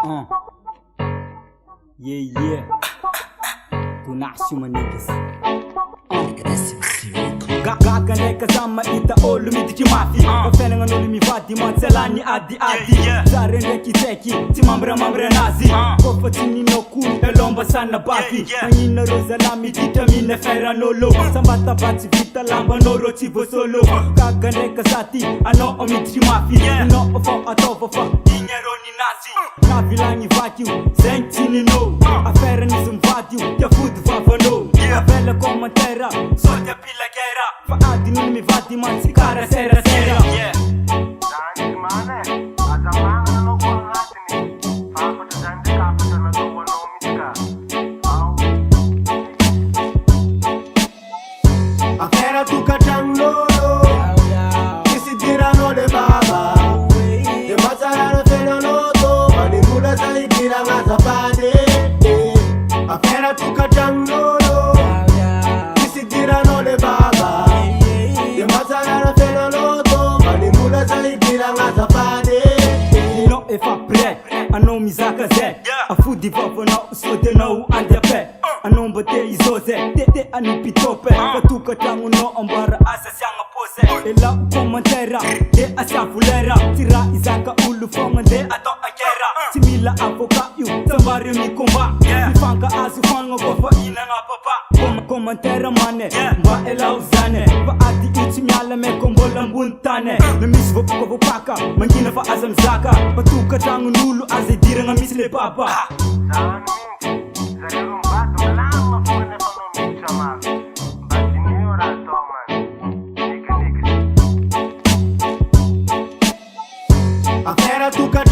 Yeah. Tunasy manigis. Gaga ndraika zany mahita olo miditry mafy fa fiainagnan'olo mivady mantsy ady zare ndraiky tsaiky tsy mambiramambry anazy kofa tsy ninao koly elomba sana bafy magnina rô zala miditra mine feran'olo sambatabatsy vita lambanao rô tsy voasolo gaga ndraika zaty anao miditry mafy inao fao ataova fa igny arô ninazy navilagny vaky io zegny tsy ninao aferan'izy mivady io tia fody vavanao avela commentaire soldy apila guerra fa adin'olo mivady mantsy kara serasera Afera tukatangnolo isidirano le baba de mazarano fenanoto manimula saidira ngazapade afera tukatangnolo isidirano le baba de mazarano fenanoto manimula saidira ngazapade no efa prêt anao mizaka zay afody vavanao sodenao andiape anomba te izoze tete anipitope fatukatangnonao ambara asa siagna pose ela commentaire de asia volera tira izaka olo fogna de atao agera tsy mila avocat io sambary mikomba mifanga azo fogna kofa inagna papa commentaire mane mba ela uzane fa ady io tsy miala meko mbola ambony tane na misy vopaka mangina fa aza mizaka fatukatangnon'olo aza idiragna misy le baba afera tukatangnolo